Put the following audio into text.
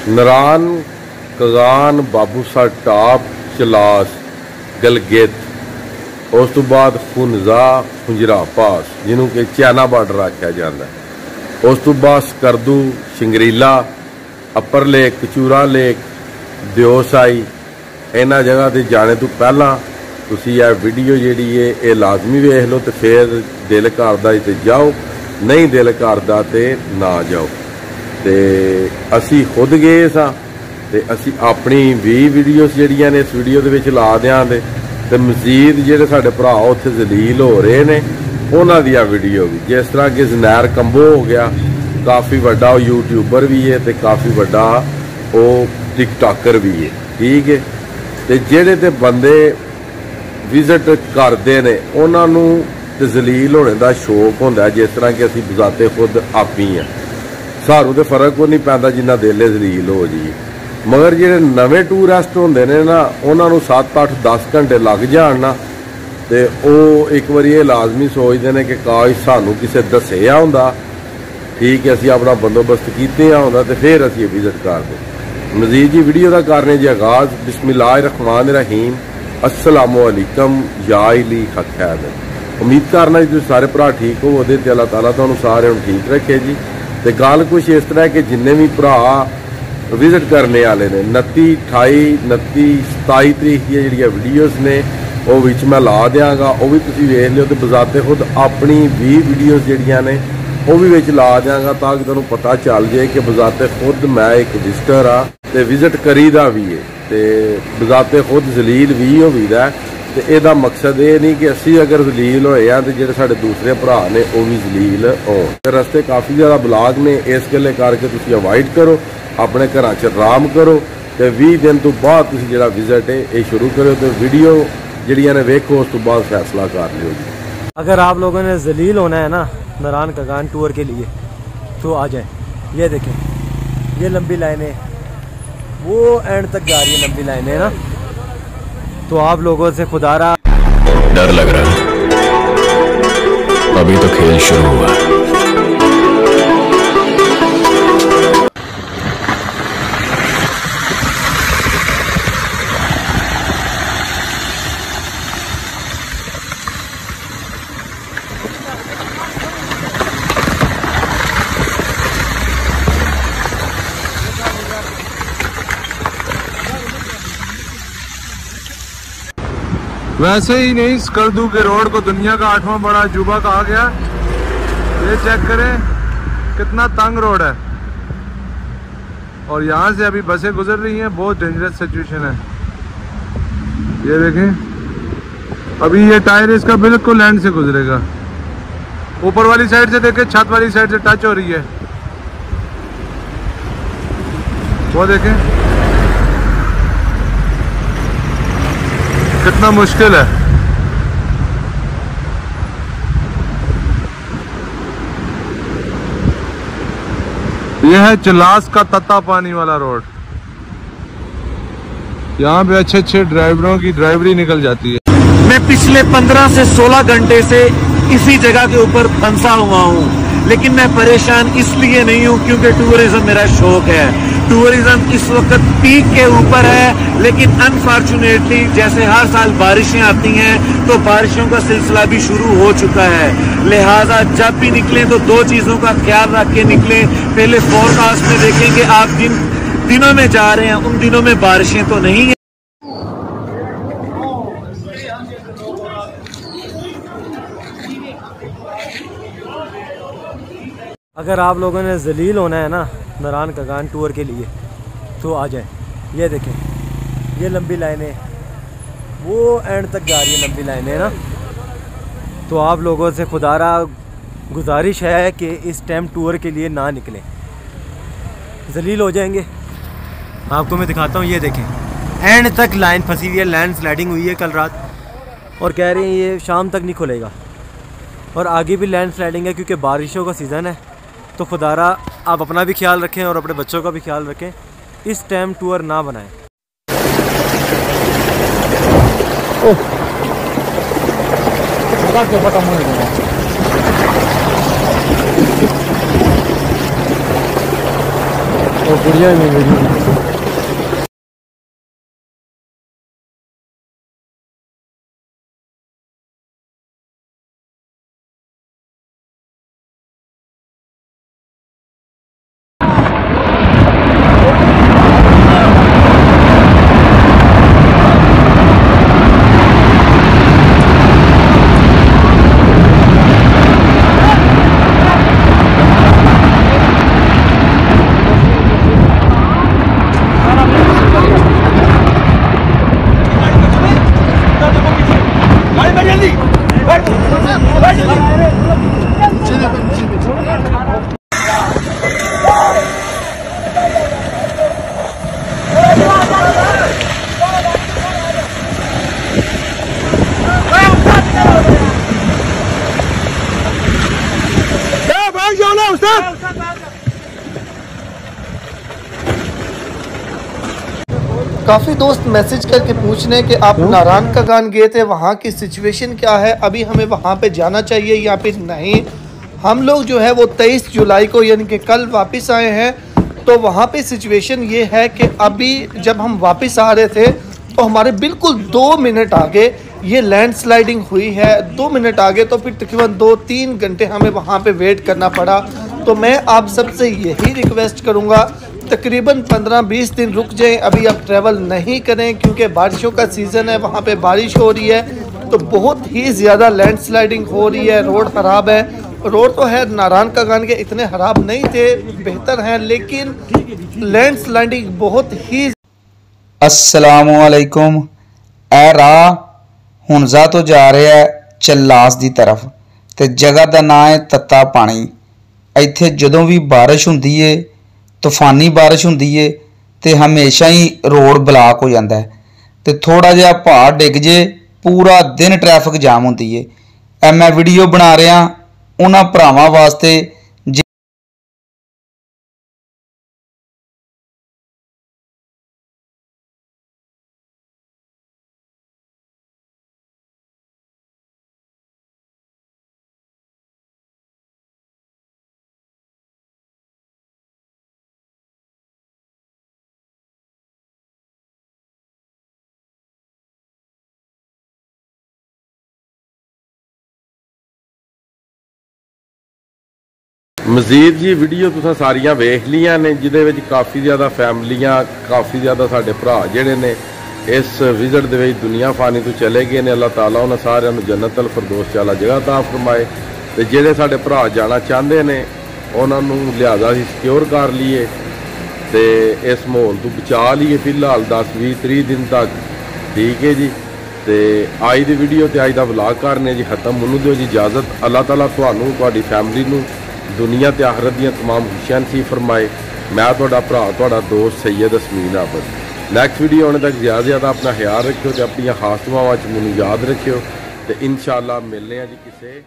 Naran Kaghan बाबूसा top Chilas Gilgit, उस तो बाद खुनजा खुंजरा पास जिन्हों कि चाइना बार्डर आख्या जाता है। उस तो बाद Skardu Shangrila upper lake Kachura lake Deosai इन्हां जगह ते जाने तो पहला तुसी यह वीडियो जिहड़ी है ये लाजमी वेख लो, तो फिर दिल करदा ते जाओ, नहीं दिल करदा ते ना जाओ। ते असी खुद गए सां ते असी अपनी भी वीडियोस जिहड़ियां ने इस वीडियो दे विच ला देंगे, ते मजीद जिहड़े साडे भरा उत्थे जलील हो रहे ने उन्हां दी वीडियो भी, जिस तरह कि ज़नैर कंबो हो गया, काफ़ी वड्डा यूट्यूबर भी है ते काफ़ी वड्डा वो टिकटॉकर भी है, ठीक है। ते जिहड़े ते बंदे विजिट करते ने उन्होंने तो जलील होने का शौक होंदा, जिस तरह कि असी बजाते खुद आप ही हैं, सानू तो फर्क को नहीं पैंदा जिन्ना दिल जलील हो जाइए। मगर जिहड़े नवे टूरिस्ट होंदे ने ना उन्होंने 7 8 10 घंटे लग जाण ना, ते वो एक बार ये लाजमी सोचते हैं कि काश सानू किसी दसिया हुंदा, ठीक है, असी अपना बंदोबस्त कीतिया हुंदा ते फिर असी विजिट करते। मजीद जी वीडियो का करने जी आगाज। बिस्मिल्लाहिर्रहमानिर्रहीम, अस्सलामुअलैकुम या इली खैर। उम्मीद करना जी तुम सारे भरा ठीक हो, ते अल्लाह ताला तुहानू सारे ठीक रखे जी। तो गल कुछ इस तरह कि जिन्ने भी भरा विजिट करने वाले ने 29 28 29 27 तरीक दी जिहड़ियां वीडियोस ने वो विच मैं ला देंगा, वो भी तुसीं वेख लियो। तो बजाते खुद अपनी भी वीडियोस जिहड़ियां ने वो भी विच ला देंगा, ताकि तुहानू पता चल जाए कि बजाते खुद मैं एक विजिटर हाँ ते विजिट करीदा भी है, ते बजाते खुद जलील भी होवीदा है। तो यदा मकसद ये नहीं कि असी अगर जलील होए हैं तो जो साडे दूसरे भरा ने वो भी जलील हो। रस्ते काफ़ी ज़्यादा ब्लॉग ने, इस गल्ले करके तुसीं अवॉइड करो, अपने घर च आराम करो, तो 20 दिन तो बाद तुसीं जिहड़ा विजिट है ये शुरू करो। तो वीडियो जिहड़ियां ने वेखो, उस तो बाद फैसला कर लियो जी। अगर आप लोगों ने जलील होना है ना नरान कगान टूर के लिए तो आ जाए। ये देखें, ये लंबी लाइनें वो एंड तक जा रही है, लंबी लाइनें ना। तो आप लोगों से खुदारा डर लग रहा है, अभी तो खेल शुरू हुआ है। वैसे ही नहीं, स्कर्दू के रोड को दुनिया का 8वां बड़ा अजूबा कहा गया। ये चेक करें कितना तंग रोड है, और यहाँ से अभी बसें गुजर रही हैं, बहुत डेंजरस सिचुएशन है। ये देखें, अभी ये टायर इसका बिल्कुल लैंड से गुजरेगा। ऊपर वाली साइड से देखें, छत वाली साइड से टच हो रही है, वो देखें कितना मुश्किल है। यह है चलास का तत्ता पानी वाला रोड। यहाँ पे अच्छे अच्छे ड्राइवरों की ड्राइवरी निकल जाती है। मैं पिछले 15 से 16 घंटे से इसी जगह के ऊपर फंसा हुआ हूँ, लेकिन मैं परेशान इसलिए नहीं हूँ क्योंकि टूरिज्म मेरा शौक है। टूरिज्म इस वक्त पीक के ऊपर है, लेकिन अनफॉर्चुनेटली जैसे हर साल बारिशें आती हैं तो बारिशों का सिलसिला भी शुरू हो चुका है। लिहाजा जब भी निकलें तो 2 चीज़ों का ख्याल रख के निकलें। पहले फोरकास्ट में देखें कि आप जिन दिनों में जा रहे हैं उन दिनों में बारिशें तो नहीं है। अगर आप लोगों ने जलील होना है ना नरान कगान टूर के लिए तो आ जाए। ये देखें, ये लंबी लाइनें वो एंड तक जा रही है, लंबी लाइनें ना। तो आप लोगों से खुदारा गुजारिश है कि इस टाइम टूर के लिए ना निकलें, जलील हो जाएंगे। आपको मैं दिखाता हूँ, ये देखें एंड तक लाइन फंसी हुई है, लैंड स्लाइडिंग हुई है कल रात, और कह रहे हैं ये शाम तक नहीं खुलेगा, और आगे भी लैंड स्लाइडिंग है क्योंकि बारिशों का सीज़न है। तो खुदारा आप अपना भी ख्याल रखें और अपने बच्चों का भी ख्याल रखें, इस टाइम टूर ना बनाएं। और गुड़िया में वीडियो। काफ़ी दोस्त मैसेज करके पूछ रहे हैं कि आप नारायण कगान गए थे, वहाँ की सिचुएशन क्या है, अभी हमें वहाँ पे जाना चाहिए या फिर नहीं। हम लोग जो है वो 23 जुलाई को यानी कि कल वापस आए हैं। तो वहाँ पे सिचुएशन ये है कि अभी जब हम वापस आ रहे थे तो हमारे बिल्कुल 2 मिनट आगे ये लैंडस्लाइडिंग हुई है। 2 मिनट आगे तो फिर तकरीबन 2-3 घंटे हमें वहाँ पे वेट करना पड़ा। तो मैं आप सबसे यही रिक्वेस्ट करूँगा, तकरीबन 15-20 दिन रुक जाएं, अभी आप ट्रैवल नहीं करें क्योंकि बारिशों का सीज़न है, वहाँ पे बारिश हो रही है तो बहुत ही ज़्यादा लैंडस्लाइडिंग हो रही है। रोड ख़राब है, रोड तो है नारायण कगान के इतने ख़राब नहीं थे, बेहतर हैं, लेकिन लैंडस्लाइडिंग बहुत ही। अस्सलामुअलैकुम। ए राह हुणजा तो जा रहा है चलास की तरफ, तो जगह का नाम है तत्ता पानी। इत्थे जदों भी बारिश हुंदी है, तूफानी बारिश हुंदी है, तो हमेशा ही रोड ब्लॉक हो जाता है। तो थोड़ा जिहा पहाड़ डिग जे पूरा दिन ट्रैफिक जाम होंदी है। ए मैं वीडियो बना रहा उन्हां भरावां वास्ते मजीद जी वीडियो तुसां सारियां वेख लियां ने, जिहदे विच काफ़ी ज़्यादा फैमिलियां, काफ़ी ज़्यादा साडे भरा जिहड़े ने इस विजिट दे विच दुनिया फानी तो चले गए ने। अल्लाह ताला उन्हां सारियां नूं जन्नत अल फिरदौस वाला जगह अता फरमाए। ते जिहड़े साडे भरा जाना चाहते ने उन्हां नूं लिहाजा असीं सिक्योर कर लीए ते इस माहौल तो बचा लीए फिलहाल 10-20-30 दिन तक। ठीक है जी। तो अज दी वीडियो ते अज दा व्लॉग करने जी खत्म। मैनूं दिओ जी इजाजत। अल्लाह ताला तुहानूं तुहाडी फैमिली नूं दुनिया ते आखरत दियां तमाम खुशियां नसीब फरमाए। मैं तुहाडा भरा तुहाडा दोस्त सैयद असमीन आबद। नैक्सट वीडियो आने तक ज़्यादा ज़्यादा अपना ख्याल रखियो ते अपनी खास दुआवां च मैनूं याद रखियो। तो इंशाअल्लाह मिलने जी किसी